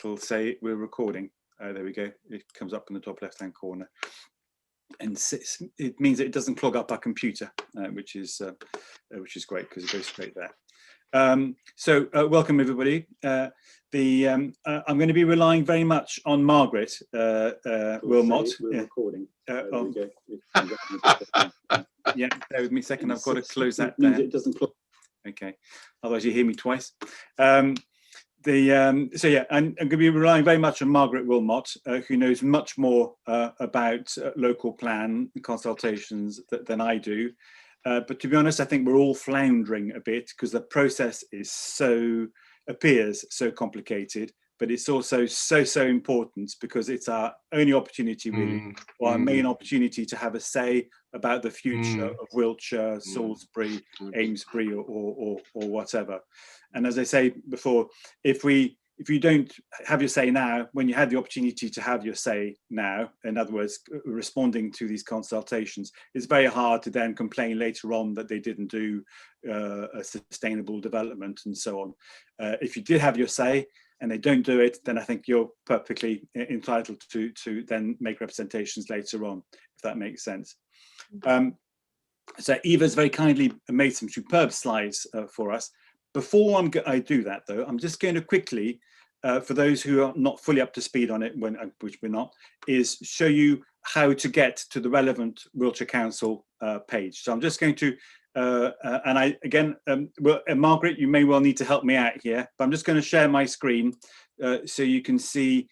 it'll say we're recording. There we go. It comes up in the top left-hand corner, and it means that it doesn't clog up our computer, which is great because it goes straight there. So welcome everybody. I'm going to be relying very much on Margaret Wilmot. We're recording. Yeah, bear with me a second. I've got to close that means down. it doesn't clog. Okay, otherwise you hear me twice. So yeah, I'm going to be relying very much on Margaret Wilmot, who knows much more about local plan consultations than I do. But to be honest, I think we're all floundering a bit because the process appears so complicated, but it's also so important because it's our only opportunity really, or our main opportunity to have a say about the future of Wiltshire, Salisbury, Amesbury, or whatever. And as I say before, if you don't have your say now, when you had the opportunity to have your say now, in other words, responding to these consultations, it's very hard to then complain later on that they didn't do a sustainable development and so on. If you did have your say and they don't do it, then I think you're perfectly entitled to then make representations later on, if that makes sense. So Eva's very kindly made some superb slides for us. Before I do that, though, I'm just going to quickly, for those who are not fully up to speed on it, which we're not, is show you how to get to the relevant Wiltshire Council page. So I'm just going to, Margaret, you may well need to help me out here, but I'm just going to share my screen so you can see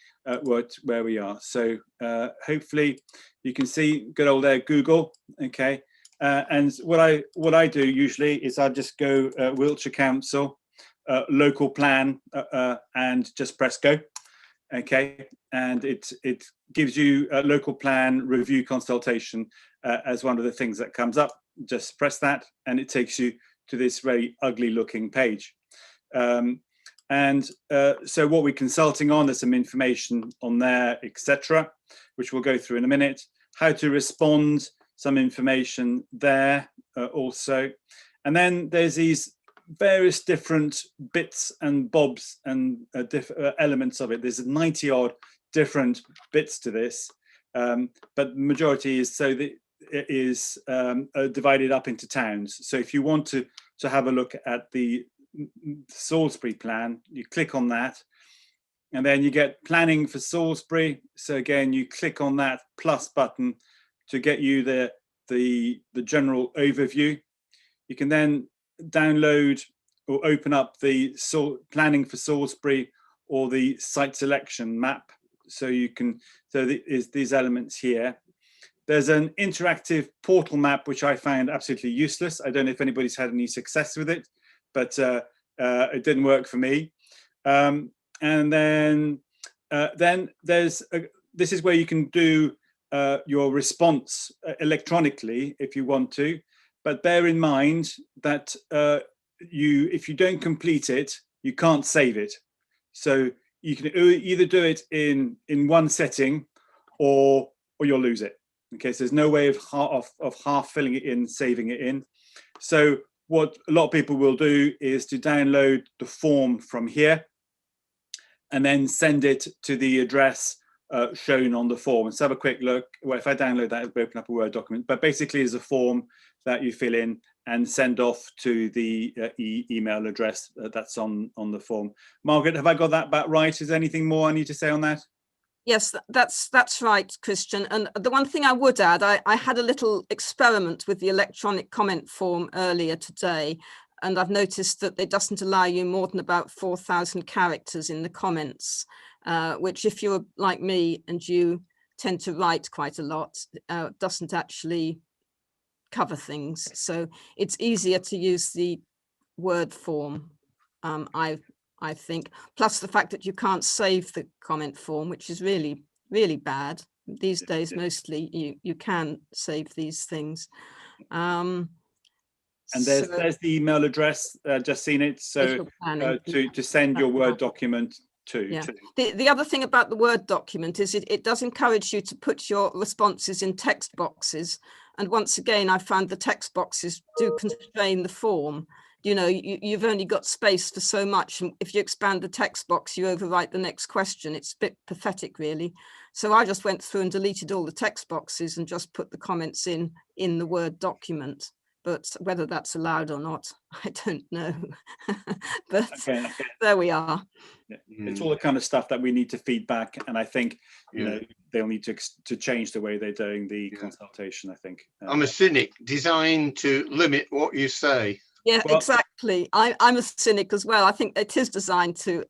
where we are. So hopefully you can see good old Google, okay. And what I do usually is I just go Wiltshire Council, local plan, and just press go, okay, and it gives you a local plan review consultation as one of the things that comes up. Just press that, and it takes you to this very ugly looking page. So what we're consulting on, there's some information on there, etc., which we'll go through in a minute. How to respond. Some information there also, and then there's these various different bits and bobs and elements of it. There's 90 odd different bits to this, but the majority is divided up into towns. So if you want to have a look at the Salisbury plan, you click on that, and then you get planning for Salisbury. So again, you click on that plus button to get you the general overview. You can then download or open up the planning for Salisbury or the site selection map. So you can, these elements here. There's an interactive portal map, which I found absolutely useless. I don't know if anybody's had any success with it, but it didn't work for me. And then there's, this is where you can do your response electronically if you want to, but bear in mind that if you don't complete it, you can't save it. So you can either do it in one setting or you'll lose it. Okay, so there's no way of half filling it in, saving it in. So what a lot of people will do is to download the form from here and then send it to the address shown on the form. Let's have a quick look. Well, if I download that, it'll open up a Word document, but basically is a form that you fill in and send off to the email address that's on the form. Margaret, have I got that back right? Is there anything more I need to say on that? Yes, that's right, Christian. And the one thing I would add, I had a little experiment with the electronic comment form earlier today, and I've noticed that it doesn't allow you more than about 4,000 characters in the comments, which if you're like me and you tend to write quite a lot, doesn't actually cover things. So it's easier to use the Word form, I think, plus the fact that you can't save the comment form, which is really, really bad. These days, mostly you can save these things. And there's the email address, just seen it, so to send your Word document to. Yeah. The other thing about the Word document is it does encourage you to put your responses in text boxes. And once again, I found the text boxes do constrain the form. you know, you've only got space for so much, and if you expand the text box, you overwrite the next question. It's a bit pathetic, really. So I just went through and deleted all the text boxes and just put the comments in the Word document. But whether that's allowed or not, I don't know. But Okay. there we are. Yeah. It's all the kind of stuff that we need to feed back, and I think you know they'll need to change the way they're doing the consultation. I think I'm a cynic, designed to limit what you say. Yeah, well, exactly. I'm a cynic as well. I think it is designed to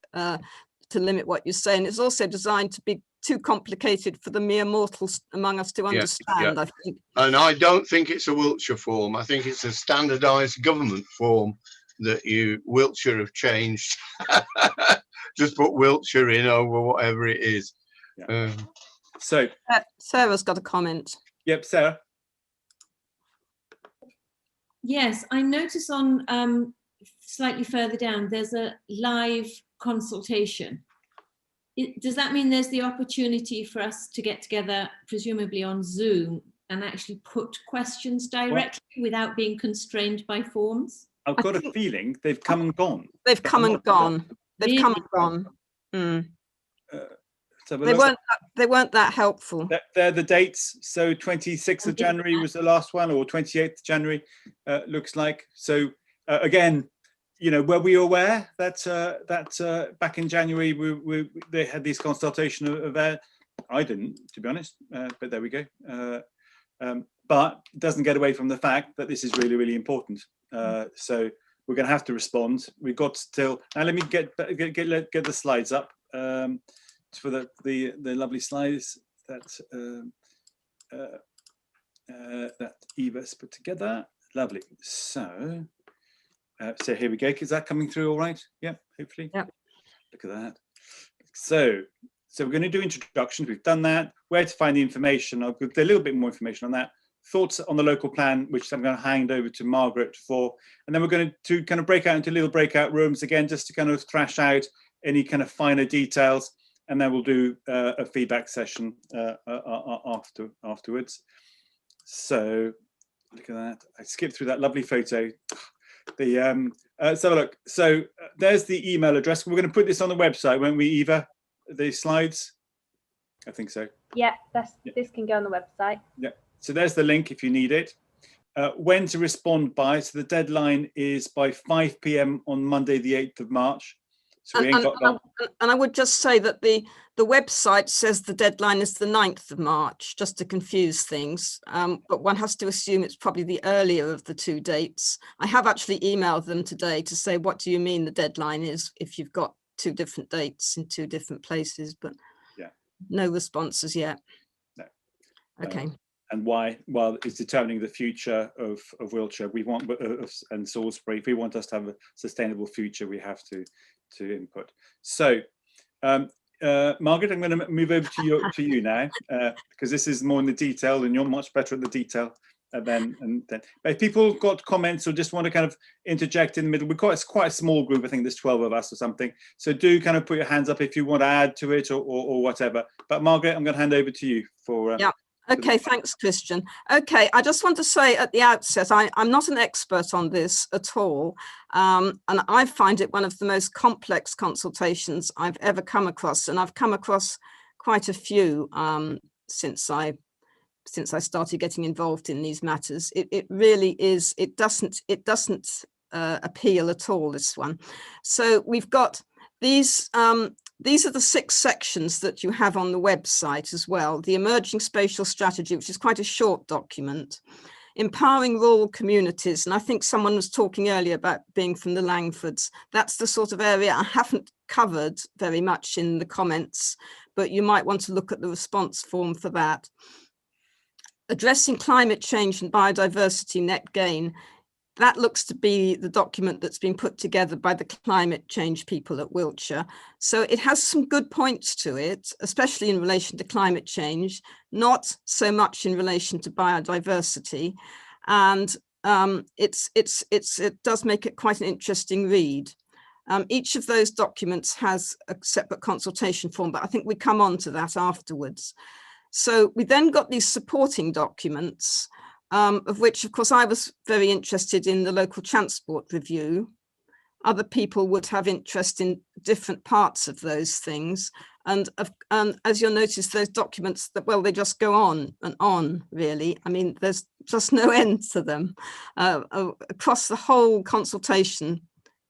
limit what you say, and it's also designed to be too complicated for the mere mortals among us to understand. I think. And I don't think it's a Wiltshire form. I think it's a standardised government form that Wiltshire have changed. Just put Wiltshire in over whatever it is. Yeah. So Sarah's got a comment. Yep, Sarah. Yes, I notice on slightly further down, there's a live consultation. Does that mean there's the opportunity for us to get together, presumably on Zoom, and actually put questions directly without being constrained by forms? I've got a feeling they've come and gone. They've come and gone. They've come and gone. Mm. So they weren't that helpful. They're the dates. So 26th of January was the last one, or 28th of January, looks like. So again, you know, were we aware that back in January they had these consultation event? I didn't, to be honest, but there we go. But it doesn't get away from the fact that this is really, really important. So we're going to have to respond. We've got still. Now let me get the slides up for the lovely slides that that Eva's put together. Lovely. So here we go. Is that coming through all right? Yeah, hopefully. Yeah. Look at that. So we're going to do introductions. We've done that. Where to find the information. I'll give a little bit more information on that. Thoughts on the local plan, which I'm going to hand over to Margaret for. And then we're going to kind of break out into little breakout rooms again, just to kind of thrash out any kind of finer details. And then we'll do a feedback session afterwards. So look at that. I skipped through that lovely photo. Let's have a look. So there's the email address. We're going to put this on the website, won't we, Eva? The slides? I think so. Yeah, this can go on the website. Yeah. So there's the link if you need it. When to respond by. So the deadline is by 5 p.m. on Monday, the 8th of March. So we ain't got long. And I would just say that the website says the deadline is the 9th of March, just to confuse things. But one has to assume it's probably the earlier of the two dates. I have actually emailed them today to say, what do you mean the deadline is if you've got two different dates in two different places? But yeah, no responses yet. No. Okay. And why? Well, it's determining the future of Wiltshire. We want and Salisbury. If we want us to have a sustainable future, we have to input. So, Margaret, I'm going to move over to you now because this is more in the detail, and you're much better at the detail. And then, if people got comments or just want to kind of interject in the middle, it's quite a small group. I think there's 12 of us or something. So do kind of put your hands up if you want to add to it or whatever. But Margaret, I'm going to hand over to you for. Yeah. Okay, thanks, Christian. Okay, I just want to say at the outset, I'm not an expert on this at all, and I find it one of the most complex consultations I've ever come across, and I've come across quite a few since I started getting involved in these matters. It really is. It doesn't appeal at all, this one. So we've got these are the 6 sections that you have on the website as well. The Emerging Spatial Strategy, which is quite a short document. Empowering Rural Communities, and I think someone was talking earlier about being from the Langfords. That's the sort of area I haven't covered very much in the comments, but you might want to look at the response form for that. Addressing Climate Change and Biodiversity Net Gain. That looks to be the document that's been put together by the climate change people at Wiltshire. So it has some good points to it, especially in relation to climate change, not so much in relation to biodiversity. And it does make it quite an interesting read. Each of those documents has a separate consultation form, but I think we come on to that afterwards. So we then got these supporting documents, of which, of course, I was very interested in the local transport review. Other people would have interest in different parts of those things. And as you'll notice, those documents that, well, they just go on and on, really. I mean, there's just no end to them. Across the whole consultation,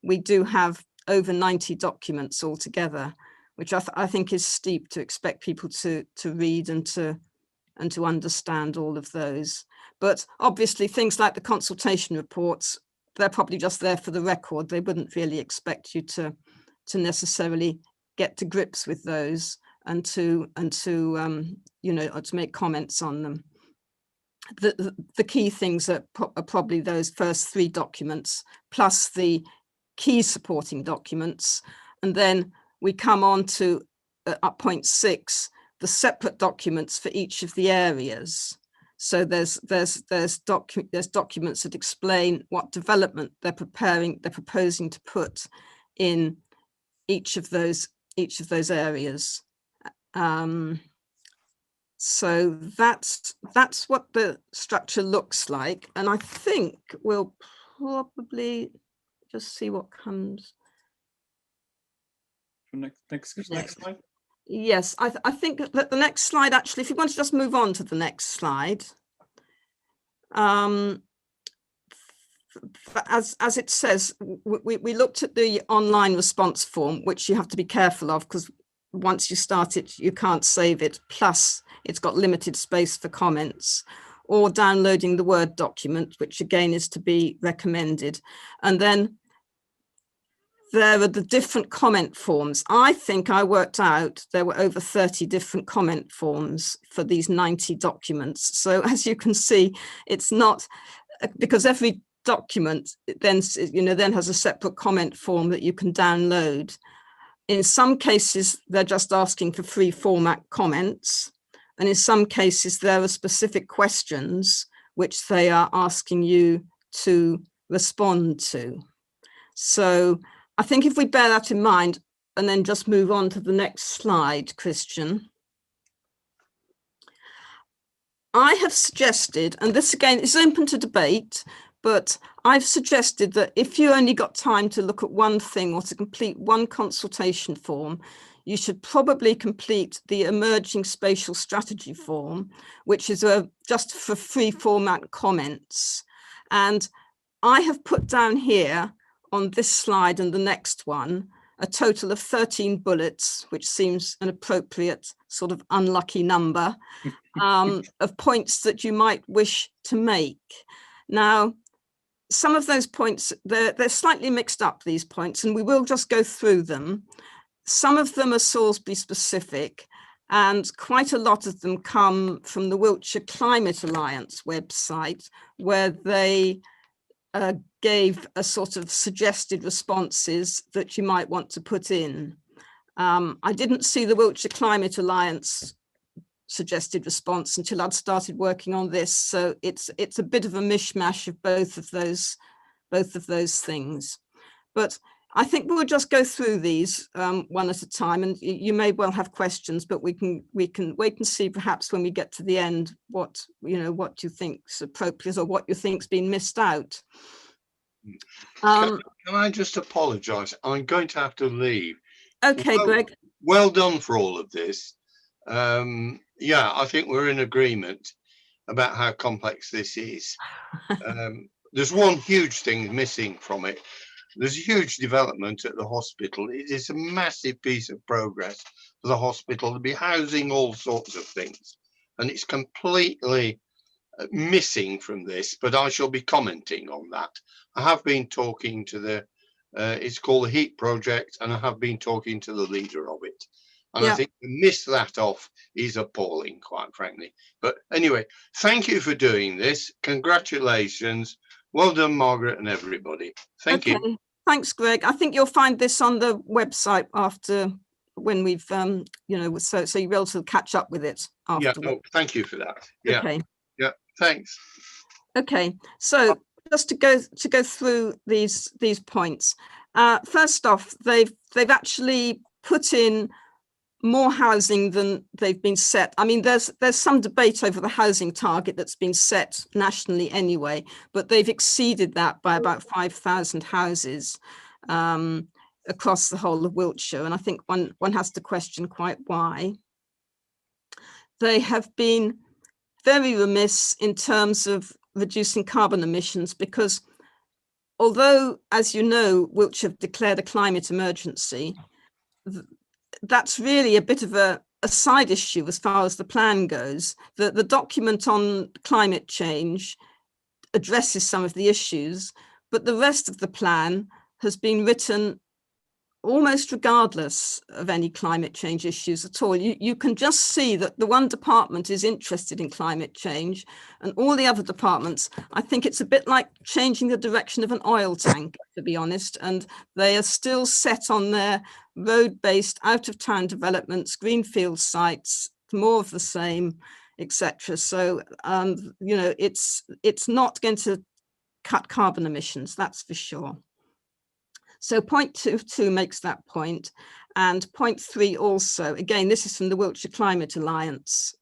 we do have over 90 documents altogether, which I think is steep to expect people to read and to understand all of those. But obviously things like the consultation reports, they're probably just there for the record. They wouldn't really expect you to necessarily get to grips with those and to you know, or to make comments on them. The key things are probably those first 3 documents plus the key supporting documents, and then we come on to point 6, the separate documents for each of the areas. So there's documents that explain what development they're proposing to put in each of those areas. So that's what the structure looks like, and I think we'll probably just see what comes. Next slide. Yes, I think that the next slide, actually, if you want to just move on to the next slide. As it says, we looked at the online response form, which you have to be careful of because once you start it, you can't save it. Plus, it's got limited space for comments, or downloading the Word document, which again is to be recommended. And then there are the different comment forms. I think I worked out there were over 30 different comment forms for these 90 documents. So as you can see, it's not, because every document then, you know, then has a separate comment form that you can download. In some cases, they're just asking for free format comments. And in some cases, there are specific questions which they are asking you to respond to. So I think if we bear that in mind and then just move on to the next slide, Christian. I have suggested, and this again is open to debate, but I've suggested that if you only got time to look at one thing or to complete one consultation form, you should probably complete the emerging spatial strategy form, which is just for free format comments. And I have put down here on this slide and the next one, a total of 13 bullets, which seems an appropriate sort of unlucky number of points that you might wish to make. Now, some of those points, they're slightly mixed up, these points, and we will just go through them. Some of them are Salisbury specific, and quite a lot of them come from the Wiltshire Climate Alliance website, where they gave a sort of suggested responses that you might want to put in. I didn't see the Wiltshire Climate Alliance suggested response until I'd started working on this, so it's a bit of a mishmash of both of those things. But I think we'll just go through these one at a time, and you may well have questions, but we can wait and see perhaps when we get to the end what you think's appropriate or what you think's been missed out. Can I just apologise? I'm going to have to leave. Okay, Greg. Well done for all of this. Yeah, I think we're in agreement about how complex this is. There's one huge thing missing from it. There's a huge development at the hospital. It is a massive piece of progress for the hospital to be housing all sorts of things. And it's completely missing from this, but I shall be commenting on that. I have been talking to the, it's called the HEAT project, and I have been talking to the leader of it. And I think to miss that off is appalling, quite frankly. But anyway, thank you for doing this. Congratulations. Well done, Margaret, and everybody. Thank you. Thanks, Greg. I think you'll find this on the website after when we've, so you'll be able to catch up with it afterwards. Yeah, thank you for that. Yeah. Okay. Yeah, thanks. Okay, so just to go through these points. First off, they've actually put in more housing than they've been set. I mean, there's some debate over the housing target that's been set nationally anyway, but they've exceeded that by about 5,000 houses across the whole of Wiltshire. And I think one has to question quite why. They have been very remiss in terms of reducing carbon emissions, because although, as you know, Wiltshire declared a climate emergency, that's really a bit of a side issue as far as the plan goes. The document on climate change addresses some of the issues, but the rest of the plan has been written almost regardless of any climate change issues at all. You can just see that the one department is interested in climate change, and all the other departments, I think it's a bit like changing the direction of an oil tank, to be honest, and they are still set on their road-based out-of-town developments, greenfield sites, more of the same, etc. So, you know, it's not going to cut carbon emissions, that's for sure. So point 2 makes that point. And point 3 also, again, this is from the Wiltshire Climate Alliance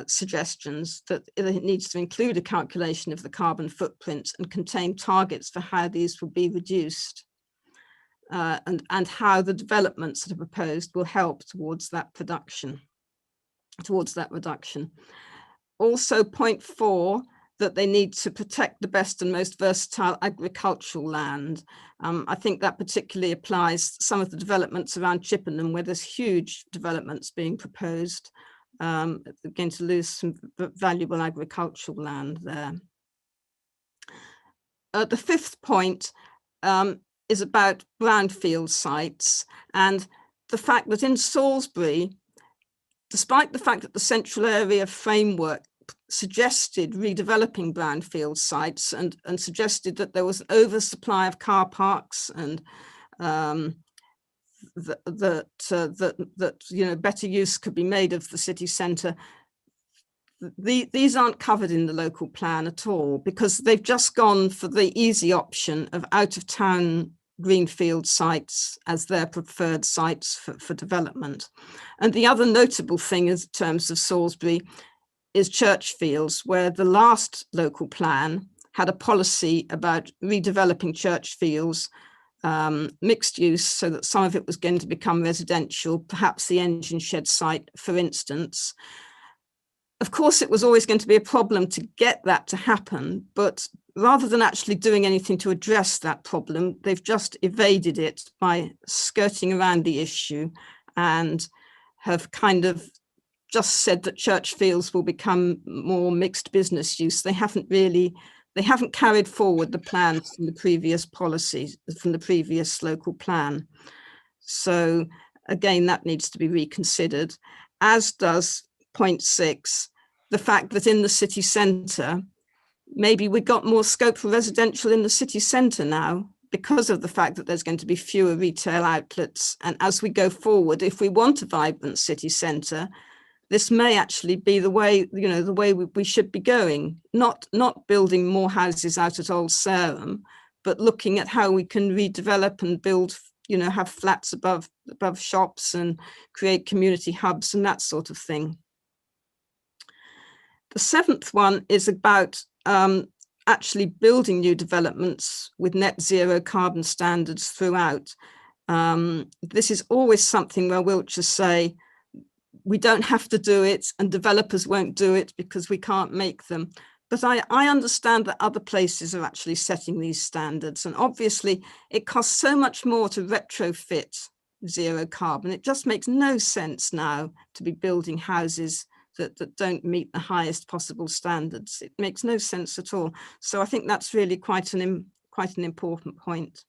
suggestions, that it needs to include a calculation of the carbon footprint and contain targets for how these will be reduced, and how the developments that are proposed will help towards that reduction. Also point 4, that they need to protect the best and most versatile agricultural land. I think that particularly applies to some of the developments around Chippenham, where there's huge developments being proposed. They're going to lose some valuable agricultural land there. The 5th point is about brownfield sites, and the fact that in Salisbury, despite the fact that the central area framework suggested redeveloping brownfield sites and suggested that there was an oversupply of car parks, and that you know, better use could be made of the city centre. These aren't covered in the local plan at all, because they've just gone for the easy option of out-of-town greenfield sites as their preferred sites for development. And the other notable thing in terms of Salisbury is Churchfields, where the last local plan had a policy about redeveloping Churchfields, mixed use, so that some of it was going to become residential, perhaps the engine shed site, for instance. Of course, it was always going to be a problem to get that to happen, but rather than actually doing anything to address that problem, they've just evaded it by skirting around the issue, and have kind of just said that Churchfields will become more mixed business use. They haven't carried forward the plans from the previous policies, from the previous local plan. So again, that needs to be reconsidered, as does point 6, the fact that in the city centre, maybe we've got more scope for residential in the city centre now, because of the fact that there's going to be fewer retail outlets. And as we go forward, if we want a vibrant city centre, this may actually be the way, you know, the way we should be going, not building more houses out at Old Sarum, but looking at how we can redevelop and build, you know, have flats above shops and create community hubs and that sort of thing. The 7th one is about actually building new developments with net zero carbon standards throughout. This is always something where Wiltshire say, we don't have to do it, and developers won't do it because we can't make them. But I understand that other places are actually setting these standards, and obviously it costs so much more to retrofit zero carbon. It just makes no sense now to be building houses that don't meet the highest possible standards. It makes no sense at all. So I think that's really quite an important point.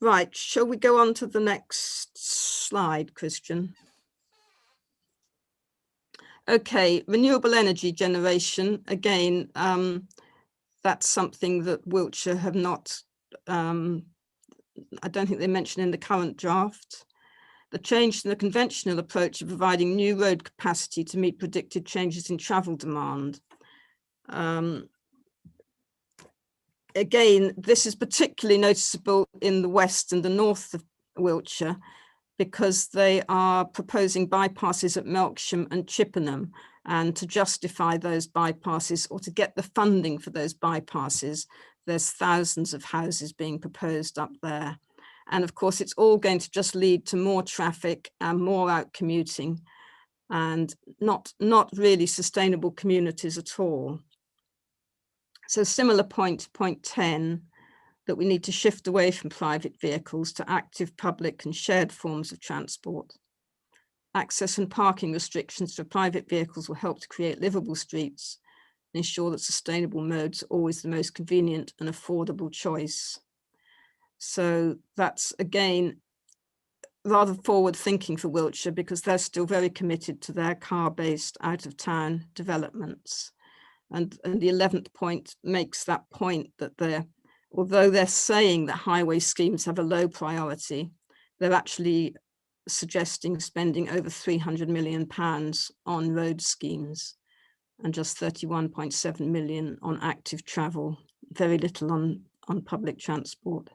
Right, shall we go on to the next slide, Christian? Okay, renewable energy generation. Again, that's something that Wiltshire have not, I don't think they mention in the current draft. The change in the conventional approach of providing new road capacity to meet predicted changes in travel demand. Again, this is particularly noticeable in the west and the north of Wiltshire, because they are proposing bypasses at Melksham and Chippenham. And to justify those bypasses or to get the funding for those bypasses, there's thousands of houses being proposed up there. And of course, it's all going to just lead to more traffic and more out commuting and not really sustainable communities at all. So similar point 10, that we need to shift away from private vehicles to active public and shared forms of transport. Access and parking restrictions for private vehicles will help to create livable streets and ensure that sustainable modes are always the most convenient and affordable choice. So that's, again, rather forward thinking for Wiltshire, because they're still very committed to their car-based out-of-town developments. And the 11th point makes that point that although they're saying that highway schemes have a low priority, they're actually suggesting spending over £300 million on road schemes and just 31.7 million on active travel, very little on public transport.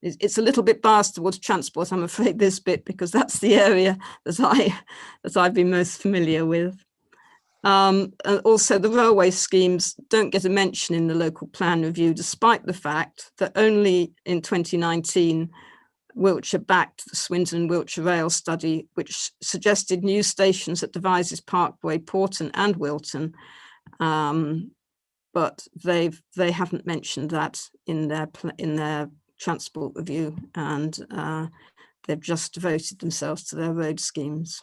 It's a little bit biased towards transport, I'm afraid, this bit, because that's the area that I've been most familiar with. And also the railway schemes don't get a mention in the local plan review, despite the fact that only in 2019, Wiltshire backed the Swindon Wiltshire Rail study, which suggested new stations at Devizes Parkway, Porton and Wilton. But they haven't mentioned that in their transport review, and they've just devoted themselves to their road schemes.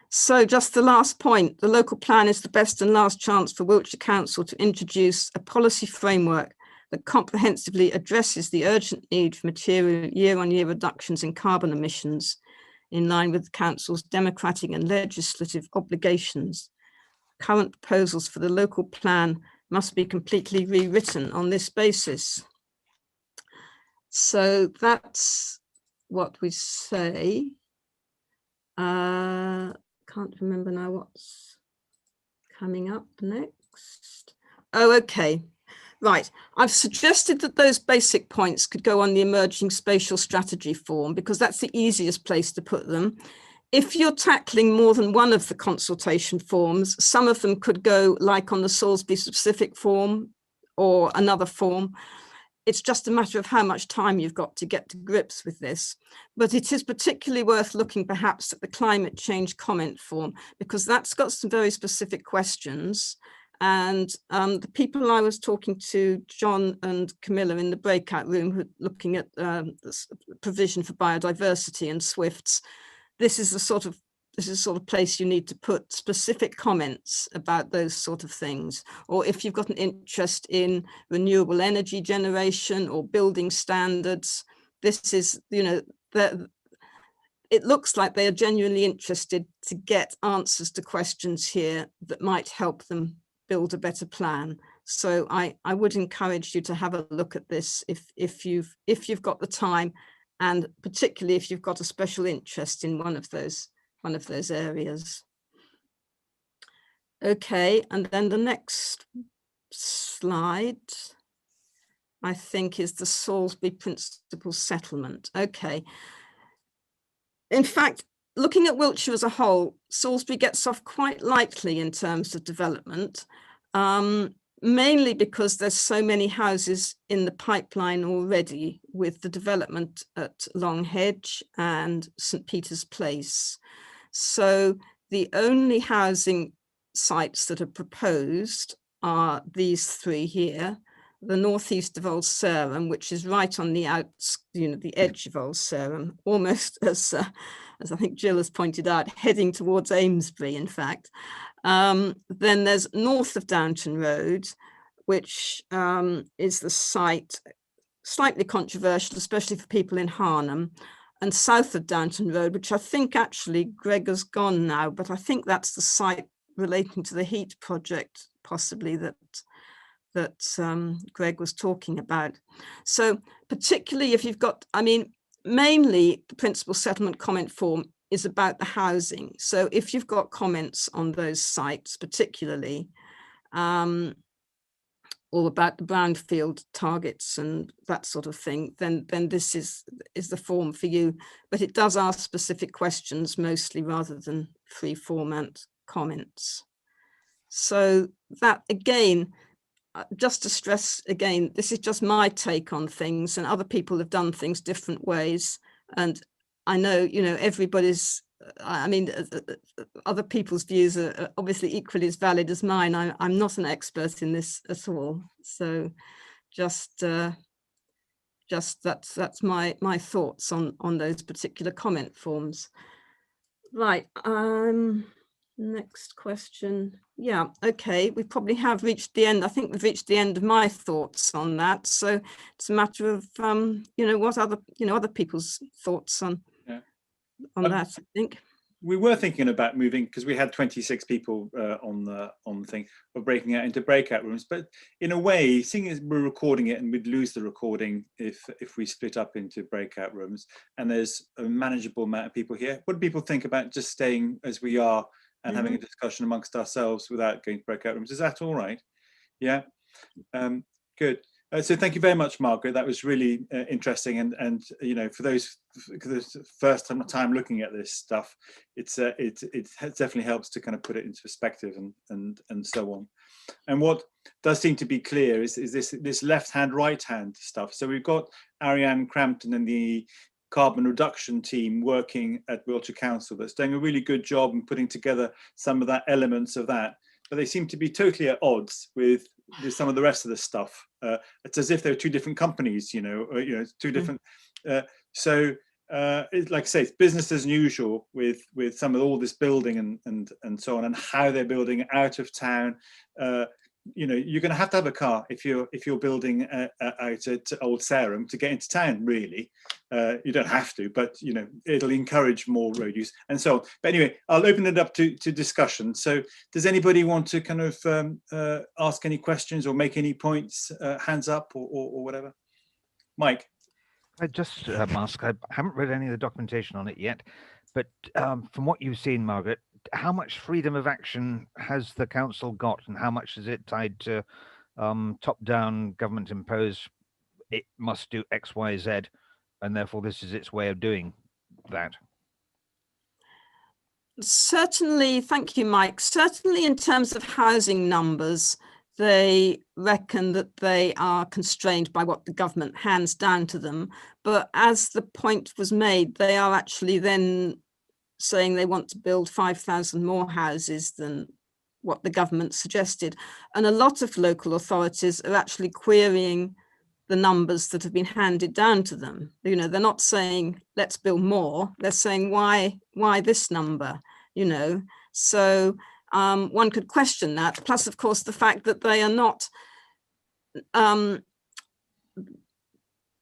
So just the last point, the local plan is the best and last chance for Wiltshire Council to introduce a policy framework that comprehensively addresses the urgent need for material year-on-year reductions in carbon emissions in line with the Council's democratic and legislative obligations. Current proposals for the local plan must be completely rewritten on this basis. So that's what we say. Can't remember now what's coming up next. Oh, okay. Right. I've suggested that those basic points could go on the emerging spatial strategy form, because that's the easiest place to put them. If you're tackling more than one of the consultation forms, some of them could go like on the Salisbury specific form or another form. It's just a matter of how much time you've got to get to grips with this. But it is particularly worth looking perhaps at the climate change comment form, because that's got some very specific questions. And the people I was talking to, John and Camilla, in the breakout room, who are looking at provision for biodiversity and swifts, this is the sort of place you need to put specific comments about those sort of things. Or if you've got an interest in renewable energy generation or building standards, this is, it looks like they are genuinely interested to get answers to questions here that might help them build a better plan. So I would encourage you to have a look at this if you've got the time, and particularly if you've got a special interest in one of those areas. Okay, and then the next slide, I think, is the Salisbury Principal Settlement. Okay. In fact, looking at Wiltshire as a whole, Salisbury gets off quite lightly in terms of development, mainly because there's so many houses in the pipeline already with the development at Long Hedge and St. Peter's Place. So the only housing sites that are proposed are these three here: the northeast of Old Sarum, which is right on the the edge of Old Sarum, almost as I think Jill has pointed out, heading towards Amesbury, in fact. Then there's north of Downton Road, which is the site, slightly controversial, especially for people in Harnham, and south of Downton Road, which I think actually Greg has gone now, but I think that's the site relating to the heat project, possibly, that Greg was talking about. So particularly if you've got, mainly the principal settlement comment form is about the housing. So if you've got comments on those sites particularly, or about the brownfield targets and that sort of thing, then this is the form for you. But it does ask specific questions mostly rather than free format comments. So that, again, just to stress again, this is just my take on things, and other people have done things different ways. And I know, you know, everybody's, I mean, other people's views are obviously equally as valid as mine. I'm not an expert in this at all. So just that's my thoughts on those particular comment forms. Right. Next question. Yeah, okay, we probably have reached the end. I think we've reached the end of my thoughts on that. So it's a matter of you know, what other people's thoughts on that, I think. We were thinking about moving, because we had 26 people on the thing, of breaking out into breakout rooms. But in a way, seeing as we're recording it and we'd lose the recording if we split up into breakout rooms, and there's a manageable amount of people here, what do people think about just staying as we are and having a discussion amongst ourselves without going to breakout rooms? Is that all right? Yeah, good. So thank you very much, Margaret. That was really interesting, and you know, for those first time looking at this stuff, it definitely helps to kind of put it into perspective and so on. And what does seem to be clear is this left hand, right hand stuff. So we've got Ariane Crampton and the carbon reduction team working at Wiltshire Council that's doing a really good job in putting together some of that elements of that, but they seem to be totally at odds with some of the rest of the stuff. It's as if they're two different companies, you know, two different. So like I say, it's business as usual with some of all this building and so on, and how they're building out of town. You know, you're going to have a car if you're building out at Old Sarum to get into town. Really, you don't have to, but you know, it'll encourage more road use and so on. But anyway, I'll open it up to discussion. So, does anybody want to kind of ask any questions or make any points? Hands up or whatever. Mike. I just ask. I haven't read any of the documentation on it yet, but from what you've seen, Margaret, how much freedom of action has the council got, and how much is it tied to top-down government imposed? It must do X, Y, Z, and therefore this is its way of doing that. Certainly, thank you, Mike. Certainly, in terms of housing numbers, they reckon that they are constrained by what the government hands down to them. But as the point was made, they are actually then saying they want to build 5,000 more houses than what the government suggested. And a lot of local authorities are actually querying the numbers that have been handed down to them. You know, they're not saying, let's build more. They're saying, why this number, you know? So one could question that. Plus, of course, the fact that they are not,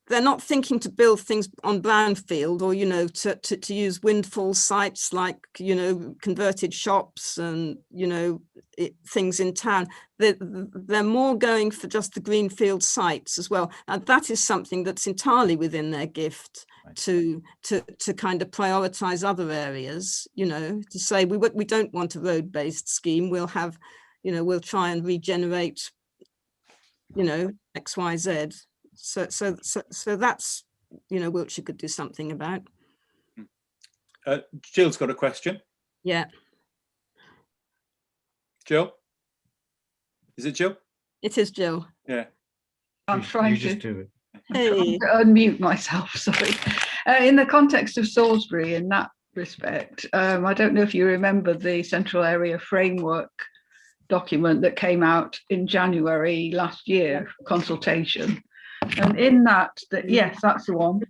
they're not thinking to build things on brownfield, or, you know, to use windfall sites like, you know, converted shops and, you know, things in town. They're more going for just the greenfield sites as well. And that is something that's entirely within their gift, right, to kind of prioritize other areas, you know, to say we don't want a road-based scheme. We'll have, you know, we'll try and regenerate, you know, X, Y, Z. So that's, you know, Wiltshire could do something about. Jill's got a question. Yeah. Jill? Is it Jill? It is Jill. Yeah. I'm trying to Hey. unmute myself, sorry. In the context of Salisbury, in that respect, I don't know if you remember the Central Area Framework document that came out in January last year, Consultation. And in that, yes, that's the one.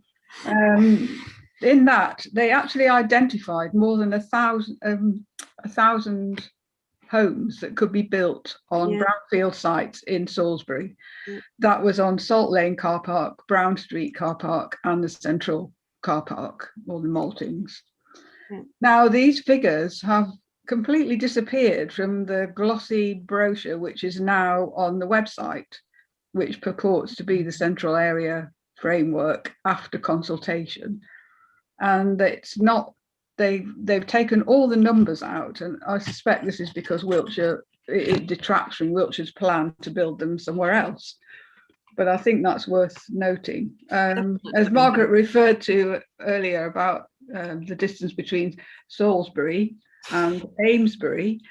In that, they actually identified more than 1,000 homes that could be built on brownfield sites in Salisbury. That was on Salt Lane Car Park, Brown Street Car Park, and the Central Car Park, or the Maltings. Now, these figures have completely disappeared from the glossy brochure, which is now on the website, which purports to be the Central Area Framework after consultation. And it's not, they've taken all the numbers out, and I suspect this is because Wiltshire it detracts from Wiltshire's plan to build them somewhere else. But I think that's worth noting. As Margaret referred to earlier about the distance between Salisbury and Amesbury,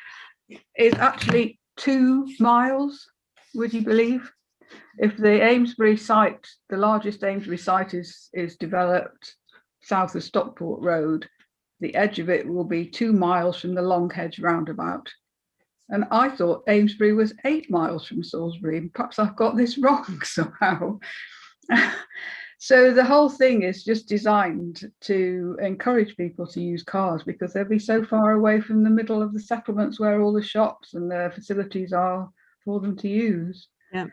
is actually 2 miles, would you believe? If the Amesbury site, the largest Amesbury site is developed south of Stockport Road, the edge of it will be 2 miles from the Longhedge roundabout. And I thought Amesbury was 8 miles from Salisbury. Perhaps I've got this wrong somehow. So the whole thing is just designed to encourage people to use cars because they'll be so far away from the middle of the settlements where all the shops and the facilities are for them to use. Yeah.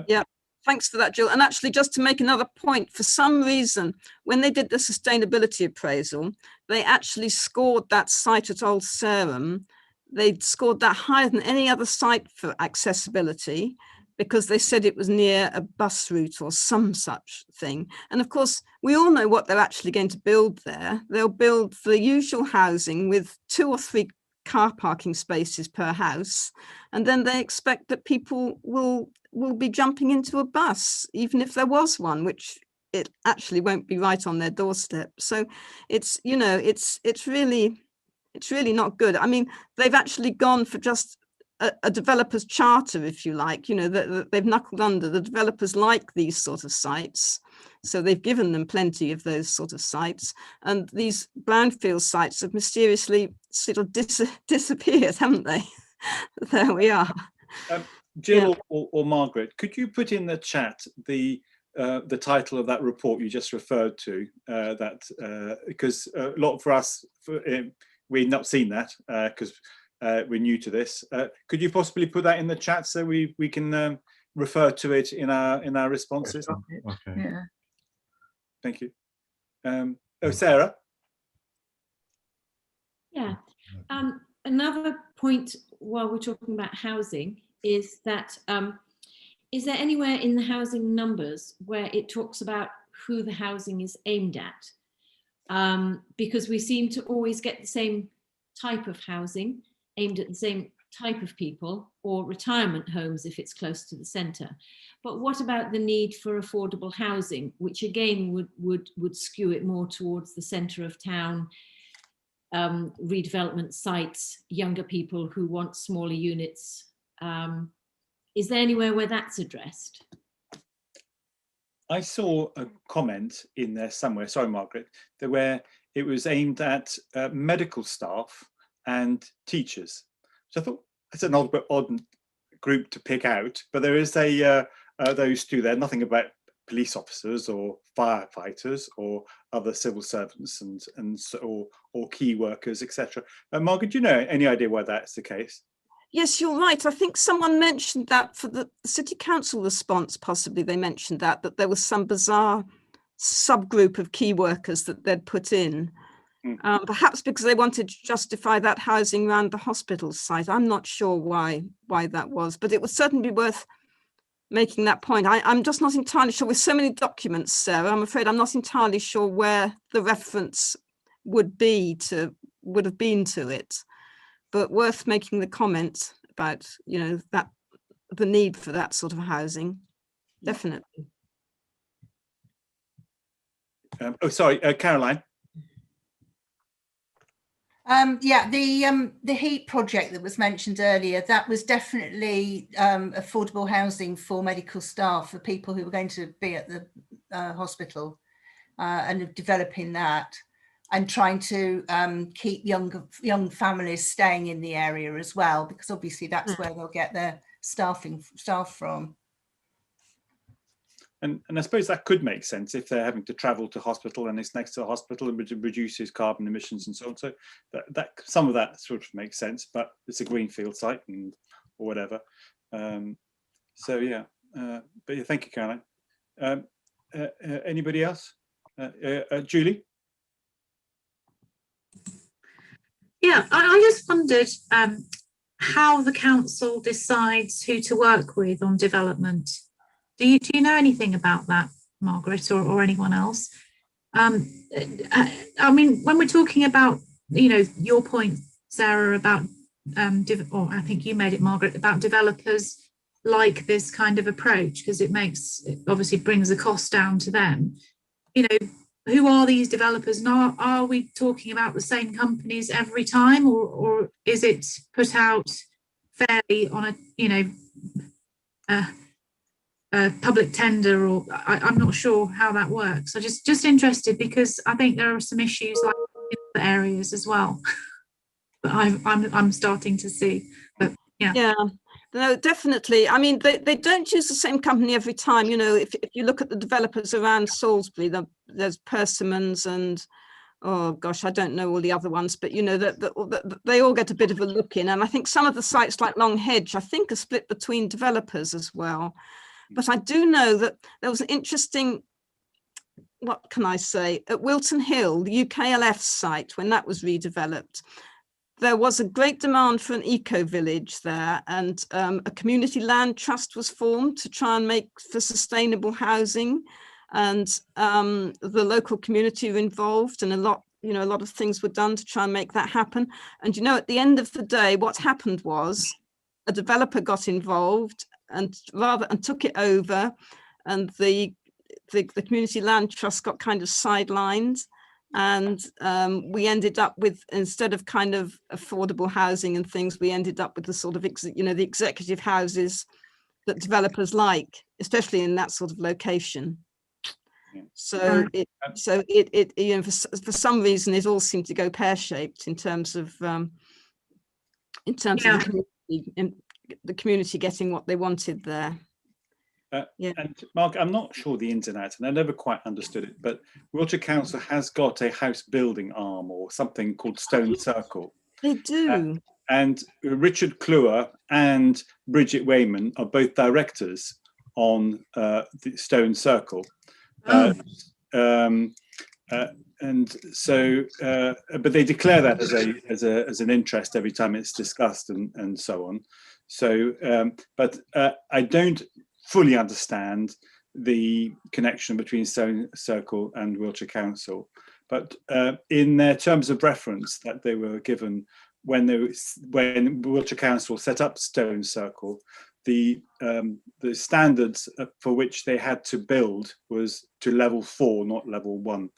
Yeah. Thanks for that, Jill. And actually, just to make another point, for some reason, when they did the sustainability appraisal, they actually scored that site at Old Sarum. They scored that higher than any other site for accessibility because they said it was near a bus route or some such thing. And of course, we all know what they're actually going to build there. They'll build the usual housing with 2 or 3 car parking spaces per house. And then they expect that people will be jumping into a bus, even if there was one, which it actually won't be right on their doorstep. So it's, you know, it's really not good. I mean, they've actually gone for just a developer's charter, if you like, you know, that they've knuckled under. The developers like these sort of sites. So they've given them plenty of those sort of sites. And these brownfield sites have mysteriously sort of disappeared, haven't they? There we are. Jill or Margaret, could you put in the chat the title of that report you just referred to? Because a lot for us, we've not seen that because we're new to this. Could you possibly put that in the chat so we can refer to it in our responses? Okay. Yeah. Thank you. Sarah. Yeah. Another point while we're talking about housing is that is there anywhere in the housing numbers where it talks about who the housing is aimed at? Because we seem to always get the same type of housing aimed at the same type of people, or retirement homes if it's close to the centre. But what about the need for affordable housing, which again would skew it more towards the centre of town, redevelopment sites, younger people who want smaller units? Is there anywhere where that's addressed? I saw a comment in there somewhere, sorry Margaret, where it was aimed at medical staff and teachers. So I thought that's an odd group to pick out, but there is those two there, nothing about police officers or firefighters or other civil servants or key workers, etc. Margaret, do you know any idea why that's the case? Yes, you're right. I think someone mentioned that for the city council response, possibly they mentioned that there was some bizarre subgroup of key workers that they'd put in. Perhaps because they wanted to justify that housing around the hospital site. I'm not sure why that was, but it would certainly be worth making that point. I'm just not entirely sure. With so many documents, Sarah, I'm afraid I'm not entirely sure where the reference would have been to it. But worth making the comment about, you know, that the need for that sort of housing, definitely. Caroline. Yeah, the heat project that was mentioned earlier, that was definitely affordable housing for medical staff, for people who were going to be at the hospital, and developing that and trying to keep young families staying in the area as well, because obviously that's where they'll get their staff from. And I suppose that could make sense if they're having to travel to hospital and it's next to a hospital and reduces carbon emissions and so on. So that some of that sort of makes sense, but it's a greenfield site or whatever. So yeah, but yeah, thank you, Caroline. Anybody else? Julie? Yeah, I just wondered how the council decides who to work with on development. Do you know anything about that, Margaret, or anyone else? I mean, when we're talking about, you know, your point, Sarah, about or I think you made it, Margaret, about developers like this kind of approach, because it obviously brings the cost down to them. You know, who are these developers, and are we talking about the same companies every time, or is it put out fairly on a public tender, or I'm not sure how that works. So just interested, because I think there are some issues like in other areas as well that I'm starting to see. But yeah. No, definitely. I mean, they don't use the same company every time. You know, if you look at the developers around Salisbury, there's Persimmons and, oh gosh, I don't know all the other ones, but you know, that they all get a bit of a look in. And I think some of the sites like Long Hedge, I think, are split between developers as well. But I do know that there was an interesting, what can I say, at Wilton Hill, the UKLF site, when that was redeveloped, there was a great demand for an eco-village there, and a community land trust was formed to try and make for sustainable housing, and the local community were involved, and a lot of things were done to try and make that happen. And you know, at the end of the day, what happened was a developer got involved and took it over, and the community land trust got kind of sidelined. And we ended up with, instead of kind of affordable housing and things, we ended up with the sort of, the executive houses that developers like, especially in that sort of location. Yeah. So for some reason, it all seemed to go pear-shaped in terms of of the community getting what they wanted there. And Mark, I'm not sure the ins and outs, and I never quite understood it, but Wiltshire Council has got a house building arm or something called Stone Circle. They do. And Richard Kluwer and Bridget Wayman are both directors on the Stone Circle. And so, but they declare that as an interest every time it's discussed and so on. So, but I don't fully understand the connection between Stone Circle and Wiltshire Council, but in their terms of reference that they were given when Wiltshire Council set up Stone Circle, the standards for which they had to build was to level 4, not level 1.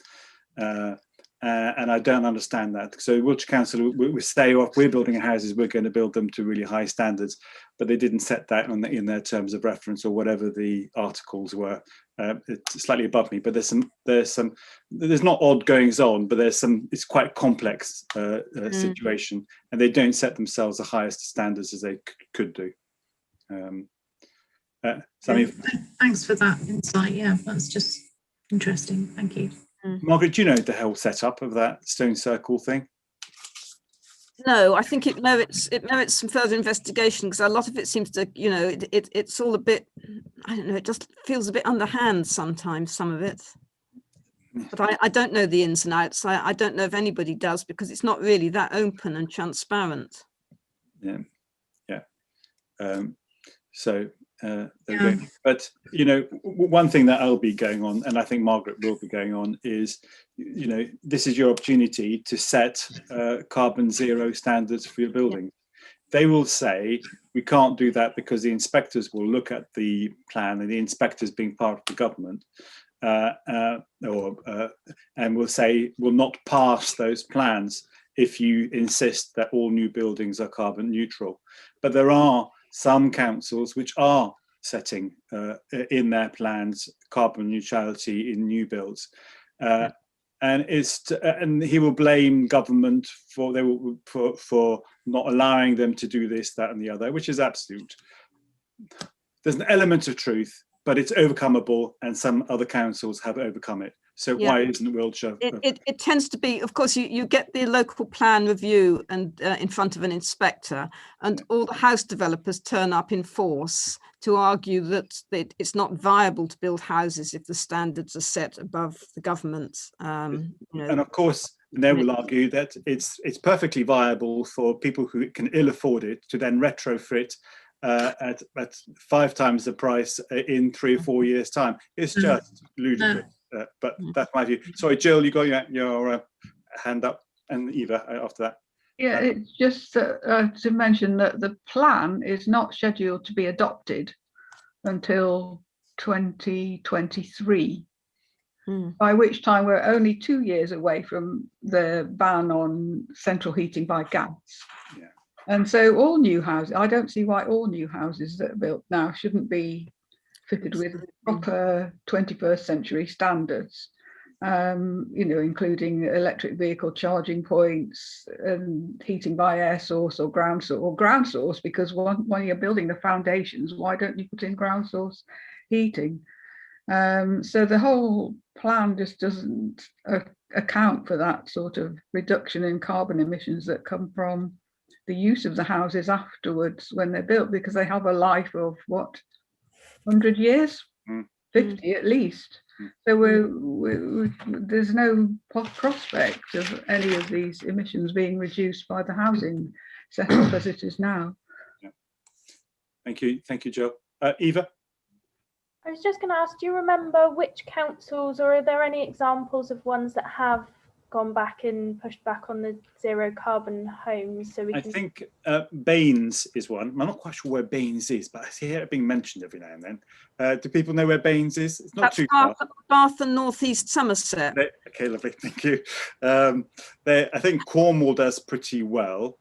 And I don't understand that. So Wiltshire Council we say, oh, if we're building houses, we're going to build them to really high standards, but they didn't set that in their terms of reference or whatever the articles were. It's slightly above me, but there's not odd goings on, but it's quite complex situation, and they don't set themselves the highest standards as they could do. Thanks for that insight. Yeah, that's just interesting. Thank you. Margaret, do you know the whole setup of that Stone Circle thing? No, I think it merits some further investigation, because a lot of it seems to, it's all a bit, I don't know, it just feels a bit underhand sometimes, some of it. But I don't know the ins and outs. I don't know if anybody does, because it's not really that open and transparent. Yeah. So there we go. But one thing that I'll be going on, and I think Margaret will be going on, is this is your opportunity to set carbon zero standards for your building. They will say we can't do that because the inspectors will look at the plan, and the inspectors being part of the government, and will say will not pass those plans if you insist that all new buildings are carbon neutral. But there are some councils which are setting in their plans carbon neutrality in new builds, and he will blame government for not allowing them to do this, that, and the other, which is absolute. There's an element of truth, but it's overcomable, and some other councils have overcome it. So why isn't Wiltshire? It tends to be, of course, you get the local plan review and in front of an inspector, and all the house developers turn up in force to argue that it's not viable to build houses if the standards are set above the government. And of course, they will argue that it's perfectly viable for people who can ill afford it to then retrofit at 5 times the price in 3 or 4 years' time. It's just ludicrous. But that's my view. Sorry, Jill, you got your hand up, and Eva after that. Yeah, it's just to mention that the plan is not scheduled to be adopted until 2023, by which time we're only 2 years away from the ban on central heating by gas. Yeah. And so all new houses, I don't see why all new houses that are built now shouldn't be fitted with proper 21st century standards. You know, including electric vehicle charging points and heating by air source or ground source, because when you're building the foundations, why don't you put in ground source heating? So the whole plan just doesn't account for that sort of reduction in carbon emissions that come from the use of the houses afterwards when they're built, because they have a life of what, 100 years, 50 at least. So there's no prospect of any of these emissions being reduced by the housing setup as it is now. Yeah. Thank you, Joe. Eva? I was just going to ask, do you remember which councils, or are there any examples of ones that have gone back and pushed back on the zero carbon homes? So I think Baines is one. I'm not quite sure where Baines is, but I hear it being mentioned every now and then. Do people know where Baines is? It's not too far. Bath and North East Somerset. Okay, lovely, thank you. I think Cornwall does pretty well.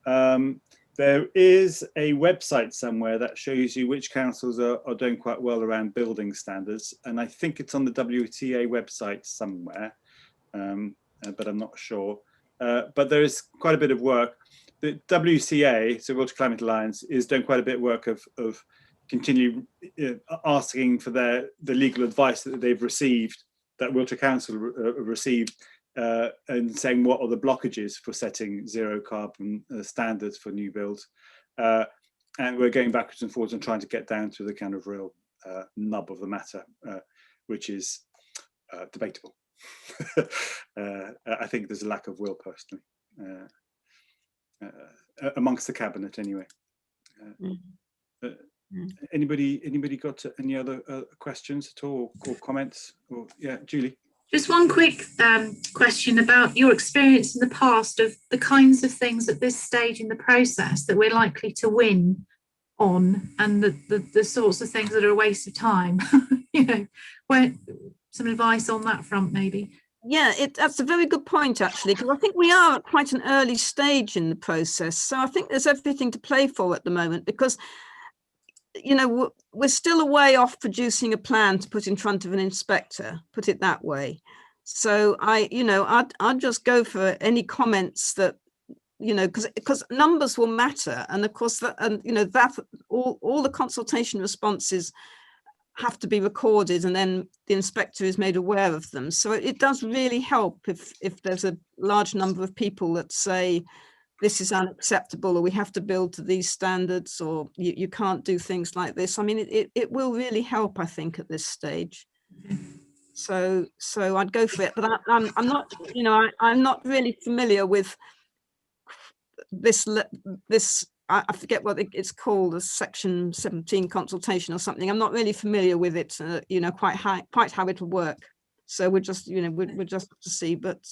There is a website somewhere that shows you which councils are doing quite well around building standards, and I think it's on the WTA website somewhere. But I'm not sure. But there is quite a bit of work. The WCA, so World Climate Alliance, is doing quite a bit of work of continually asking for the legal advice that they've received, that Wiltshire Council received, and saying what are the blockages for setting zero carbon standards for new builds. And we're going backwards and forwards and trying to get down to the kind of real nub of the matter, which is debatable. I think there's a lack of will, personally, amongst the cabinet anyway. Anybody got any other questions at all, or comments? Or yeah, Julie. Just one quick question about your experience in the past of the kinds of things at this stage in the process that we're likely to win on, and the sorts of things that are a waste of time. You know, where some advice on that front, maybe. Yeah, that's a very good point, actually, because I think we are at quite an early stage in the process. So I think there's everything to play for at the moment, because, you know, we're still a way off producing a plan to put in front of an inspector, put it that way. So I'd just go for any comments that, you know, because numbers will matter. And of course, that all the consultation responses have to be recorded, and then the inspector is made aware of them. So it does really help if there's a large number of people that say this is unacceptable, or we have to build to these standards, or you can't do things like this. I mean, it will really help, I think, at this stage. So I'd go for it, but I'm not, you know, I'm not really familiar with this. I forget what it's called, a Section 17 consultation or something. I'm not really familiar with it, you know, quite how it'll work. So we're just, you know, we're just to see. But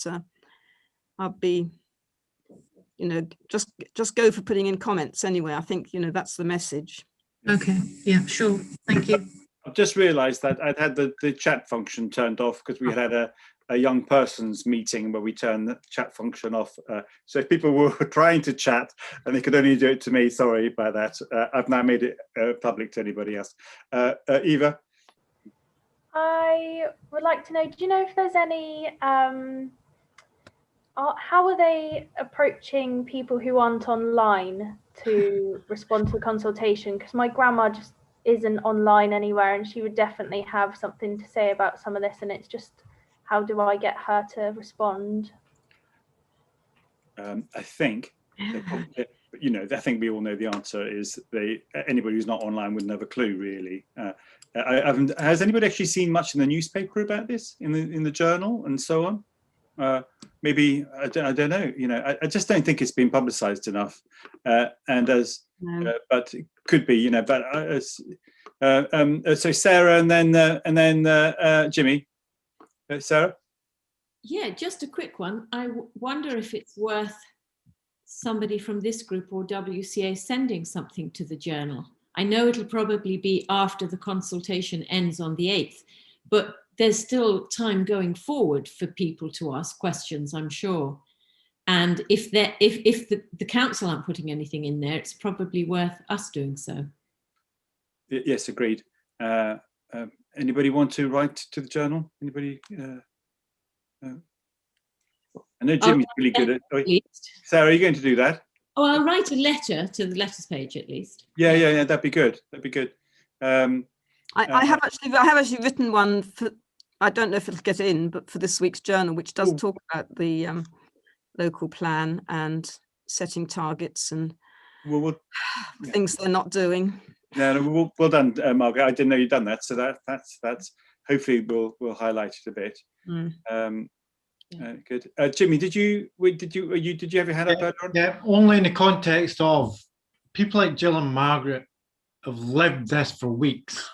I'd be, you know, just go for putting in comments anyway. I think, you know, that's the message. Okay. Yeah. Sure. Thank you. I've just realised that I'd had the chat function turned off because we had a young person's meeting where we turned the chat function off. So if people were trying to chat and they could only do it to me, sorry about that. I've now made it public to anybody else. Eva? I would like to know, do you know if there's any, how are they approaching people who aren't online to respond to the consultation? Because my grandma just isn't online anywhere, and she would definitely have something to say about some of this, and it's just, how do I get her to respond? I think, you know, I think we all know the answer is anybody who's not online wouldn't have a clue, really. Has anybody actually seen much in the newspaper about this, in the journal and so on? Maybe, I don't know, you know, I just don't think it's been publicised enough. And as, but it could be, you know, but so Sarah and then Jimmy. Sarah? Yeah, just a quick one. I wonder if it's worth somebody from this group or WCA sending something to the journal. I know it'll probably be after the consultation ends on the 8th, but there's still time going forward for people to ask questions, I'm sure. And if the council aren't putting anything in there, it's probably worth us doing so. Yes, agreed. Anybody want to write to the journal? Anybody? I know Jimmy's really good at. Oh, Sarah, are you going to do that? Oh, I'll write a letter to the letters page at least. Yeah. That'd be good. That'd be good. I have actually written one for. I don't know if it'll get in, but for this week's journal, which does talk about the local plan and setting targets and things they're not doing. No, well done, Margaret. I didn't know you'd done that, so that's hopefully we'll highlight it a bit. Good. Jimmy, did you have your hand up earlier on? Yeah, only in the context of people like Jill and Margaret have lived this for weeks.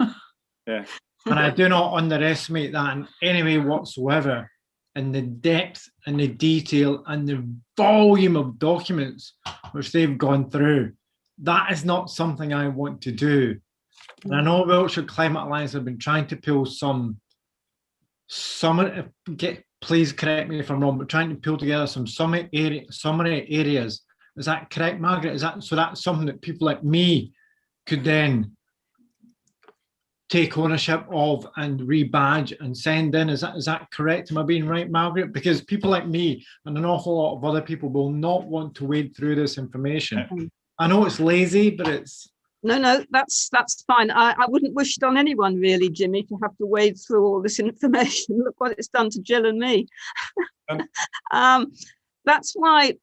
Yeah. And I do not underestimate that in any way whatsoever. And the depth and the detail and the volume of documents which they've gone through, that is not something I want to do. And I know Wiltshire Climate Alliance have been trying to pull please correct me if I'm wrong, but trying to pull together some summary areas. Is that correct, Margaret? So that's something that people like me could then take ownership of and rebadge and send in. Is that correct? Am I being right, Margaret? Because people like me and an awful lot of other people will not want to wade through this information. I know it's lazy, but it's no, that's fine. I wouldn't wish it on anyone really, Jimmy, to have to wade through all this information. Look what it's done to Jill and me. That's why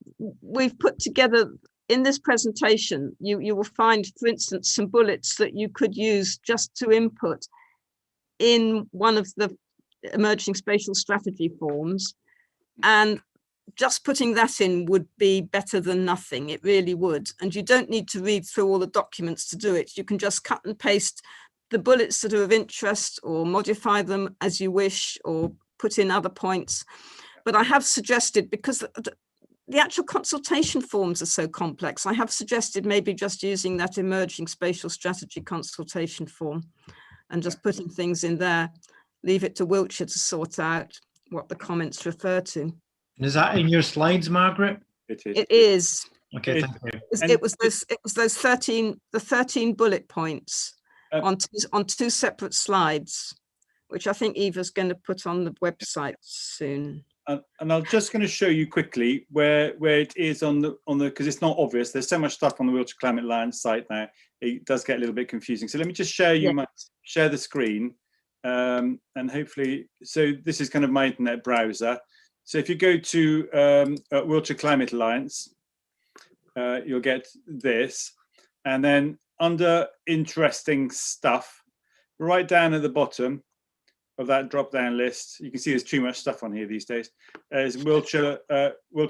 we've put together in this presentation, you will find, for instance, some bullets that you could use just to input in one of the emerging spatial strategy forms. And just putting that in would be better than nothing. It really would. And you don't need to read through all the documents to do it. You can just cut and paste the bullets that are of interest or modify them as you wish or put in other points. But I have suggested, because the actual consultation forms are so complex, I have suggested maybe just using that emerging spatial strategy consultation form and just putting things in there. Leave it to Wiltshire to sort out what the comments refer to. Is that in your slides, Margaret? It is. Okay, thank you. It was those 13 bullet points on two separate slides, which I think Eva's going to put on the website soon. And I'm just going to show you quickly where it is on the because it's not obvious. There's so much stuff on the Wiltshire Climate Alliance site now. It does get a little bit confusing. So let me just share share the screen, and hopefully, so this is kind of my internet browser. So if you go to Wiltshire Climate Alliance, you'll get this, and then under interesting stuff, right down at the bottom of that drop-down list, you can see there's too much stuff on here these days. There's Wiltshire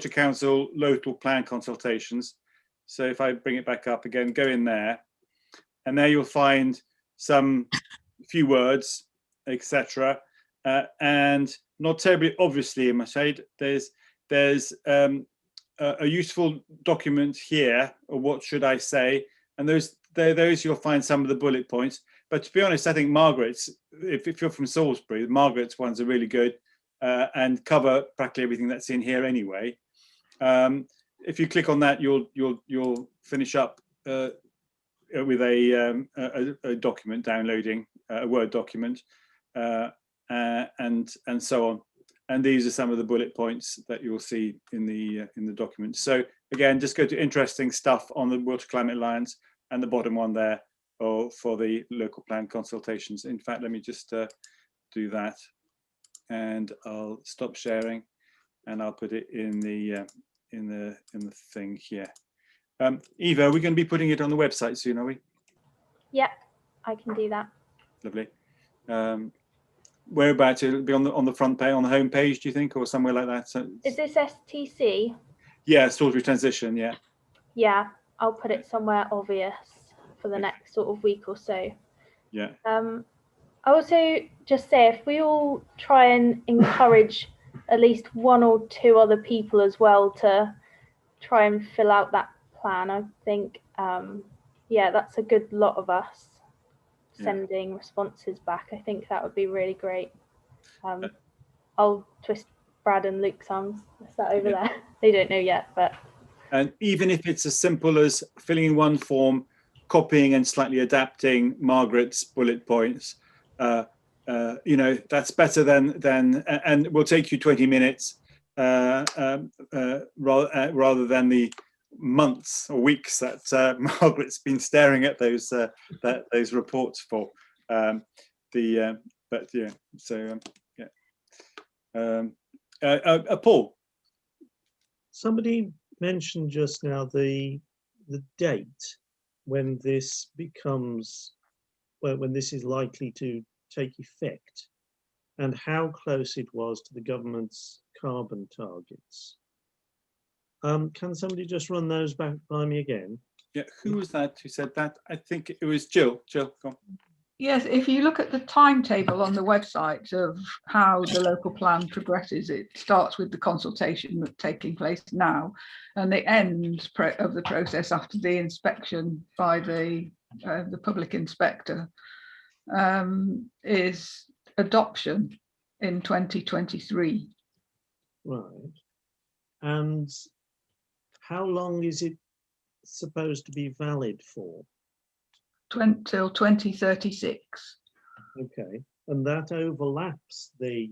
Council local plan consultations. So if I bring it back up again, go in there, and there you'll find some few words, etc. And not terribly obviously, I must say, there's a useful document here, or what should I say? And those you'll find some of the bullet points. But to be honest, I think Margaret's, if you're from Salisbury, Margaret's ones are really good and cover practically everything that's in here anyway. If you click on that, you'll finish up with a document downloading, a Word document, and so on. And these are some of the bullet points that you'll see in the document. So again, just go to interesting stuff on the Wiltshire Climate Alliance, and the bottom one there for the local plan consultations. In fact, let me just do that, and I'll stop sharing, and I'll put it in the thing here. Eva, are we going to be putting it on the website soon, are we? Yeah, I can do that. Lovely. Whereabouts? It'll be on the front page, on the home page, do you think, or somewhere like that? So, is this STC? Yeah, Salisbury Transition. Yeah. Yeah, I'll put it somewhere obvious for the next sort of week or so. Yeah. I also just say, if we all try and encourage at least one or two other people as well to try and fill out that plan. I think, yeah, that's a good lot of us sending responses back. I think that would be really great. I'll twist Brad and Luke's arms. Is that over there? They don't know yet, but. And even if it's as simple as filling in one form, copying and slightly adapting Margaret's bullet points, you know, that's better than and will take you 20 minutes rather than the months or weeks that Margaret's been staring at those reports for. But yeah, so Paul. Somebody mentioned just now the date when this becomes, when this is likely to take effect, and how close it was to the government's carbon targets. Can somebody just run those back by me again? Yeah, who was that who said that? I think it was Jill. Jill, go on. Yes, if you look at the timetable on the website of how the local plan progresses, it starts with the consultation that's taking place now, and the end of the process after the inspection by the public inspector is adoption in 2023. Right. And how long is it supposed to be valid for? Till 2036. Okay, and that overlaps the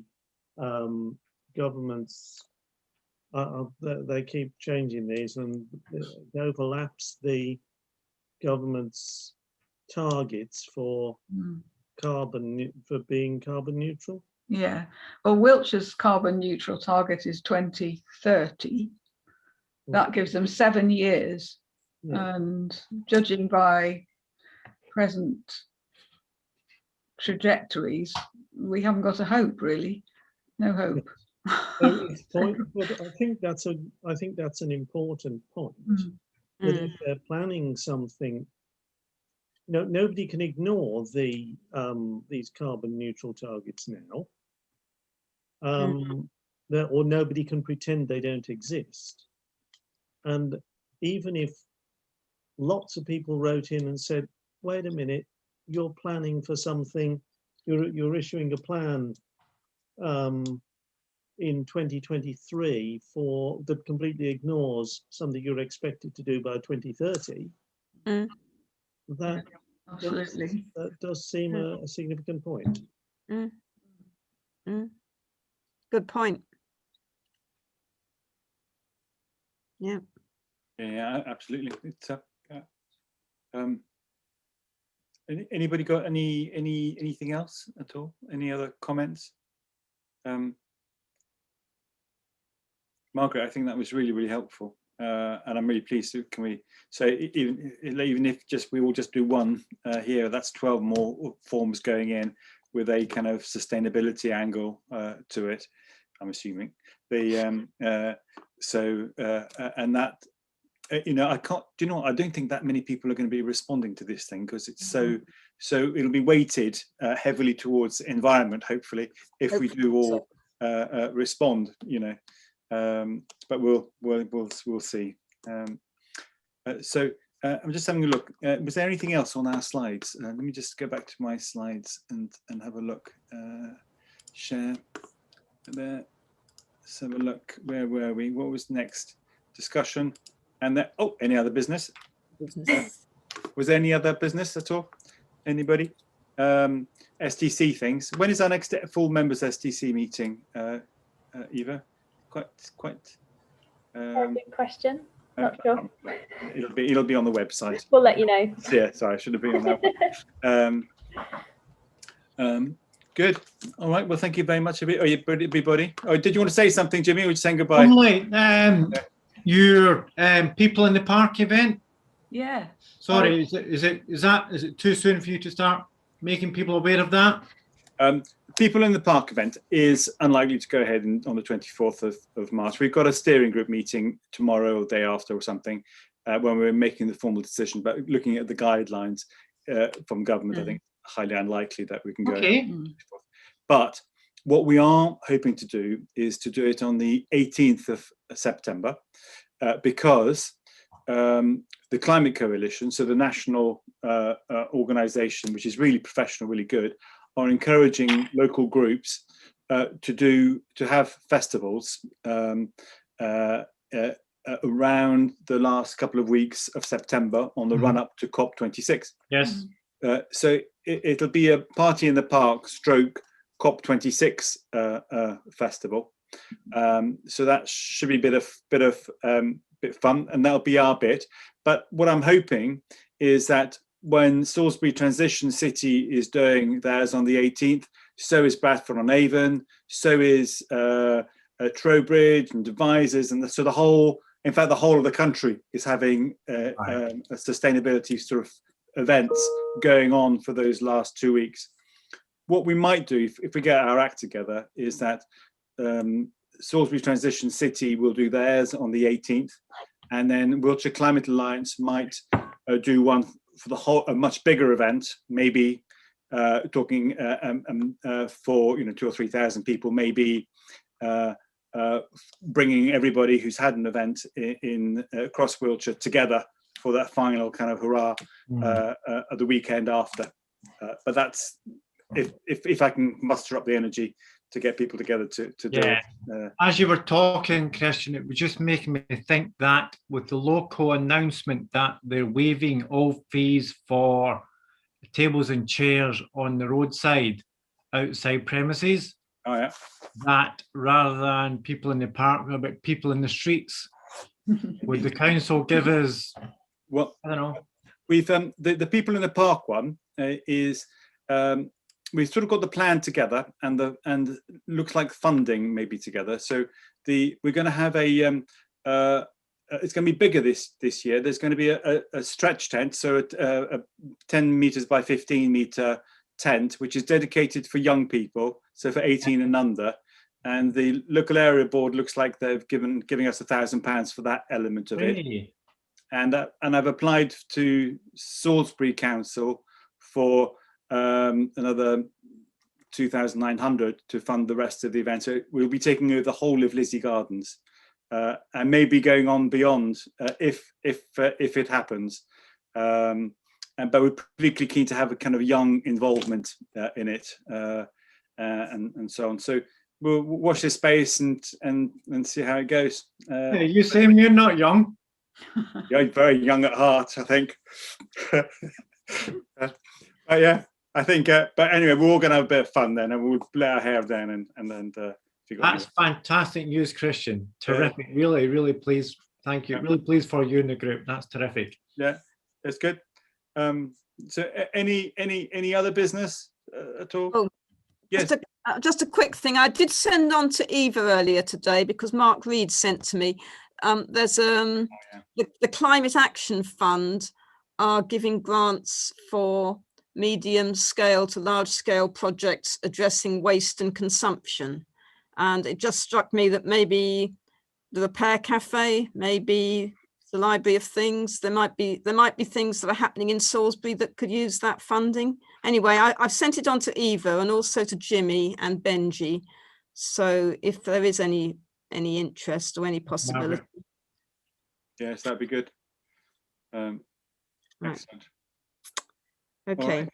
government's, they keep changing these, and it overlaps the government's targets for being carbon neutral. Yeah, well, Wiltshire's carbon neutral target is 2030. That gives them 7 years, and judging by present trajectories, we haven't got a hope, really. No hope. But I think that's an important point. That if they're planning something, nobody can ignore these carbon neutral targets now, or nobody can pretend they don't exist. And even if lots of people wrote in and said, wait a minute, you're planning for something, you're issuing a plan in 2023 that completely ignores something you're expected to do by 2030. That absolutely does seem a significant point. Good point. Yeah. Yeah, absolutely. It's anybody got anything else at all? Any other comments? Margaret, I think that was really helpful, and I'm really pleased. Can we say even if we all just do one here, that's 12 more forms going in with a kind of sustainability angle to it. I'm assuming and that. I can't. Do you know what? I don't think that many people are going to be responding to this thing because it's so it'll be weighted heavily towards environment. Hopefully, if we do all respond, but we'll see. So I'm just having a look. Was there anything else on our slides? Let me just go back to my slides and have a look. Share there. Let's have a look. Where were we? What was next? Discussion. And then, any other business? Was there any other business at all? Anybody? STC things. When is our next full members STC meeting, Eva? Quite. Very good question. Not sure. It'll be on the website. We'll let you know. Yeah, sorry, I should have been on that one. Good. All right. Well, thank you very much, everybody. Oh, did you want to say something, Jimmy? Or were you saying goodbye? Only your people in the park event. Yeah. Sorry, is it too soon for you to start making people aware of that? People in the park event is unlikely to go ahead on the 24th of March. We've got a steering group meeting tomorrow or the day after or something when we're making the formal decision. But looking at the guidelines from government, I think highly unlikely that we can go ahead. But what we are hoping to do is to do it on the 18th of September. because the Climate Coalition, so the national organisation, which is really professional, really good, are encouraging local groups to have festivals around the last couple of weeks of September on the run up to COP26. Yes. So it'll be a party in the park stroke COP26 festival. So that should be a bit fun, and that'll be our bit. But what I'm hoping is that when Salisbury Transition City is doing theirs on the 18th, so is Bradford-on-Avon, so is Trowbridge and Devizes, and so the whole of the country is having a sustainability sort of events going on for those last 2 weeks. What we might do if we get our act together is that Salisbury Transition City will do theirs on the 18th, and then Wiltshire Climate Alliance might do one for the whole, a much bigger event, maybe talking for 2,000 or 3,000 people, maybe bringing everybody who's had an event in across Wiltshire together for that final kind of hurrah the weekend after. But that's if I can muster up the energy to get people together to do it. As you were talking, Christian, it was just making me think that with the local announcement that they're waiving all fees for tables and chairs on the roadside outside premises, that rather than people in the park, but people in the streets, would the council give us, well, I don't know. We've the people in the park one is we've sort of got the plan together, and looks like funding maybe together. So we're going to have it's going to be bigger this year. There's going to be a stretch tent, so a 10 meters by 15 meter tent, which is dedicated for young people, so for 18 and under. And the local area board looks like they've giving us £1,000 for that element of it. And I've applied to Salisbury Council for another 2,900 to fund the rest of the event. So we'll be taking over the whole of Lizzie Gardens, and maybe going on beyond if it happens. But we're particularly keen to have a kind of young involvement in it, and so on. So we'll watch this space and see how it goes. You saying you're not young? Yeah, very young at heart, I think. Yeah, I think. But anyway, we're all going to have a bit of fun then, and we'll let our hair down and then. That's fantastic news, Christian. Terrific. Really, really pleased. Thank you. Really pleased for you and the group. That's terrific. Yeah, it's good. So any other business at all? Oh, yes. Just a quick thing. I did send on to Eva earlier today because Mark Reed sent to me. There's the Climate Action Fund are giving grants for medium scale to large scale projects addressing waste and consumption. And it just struck me that maybe the Repair Cafe, maybe the Library of Things, there might be things that are happening in Salisbury that could use that funding. Anyway, I've sent it on to Eva and also to Jimmy and Benji. So if there is any interest or any possibility. Yes, that'd be good. Excellent. Okay. Right.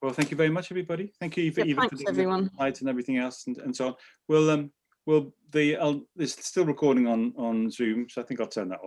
Well, thank you very much, everybody. Thank you, Eva, thanks, for everyone. the slides and everything else, and so on. It's still recording on Zoom, so I think I'll turn that off.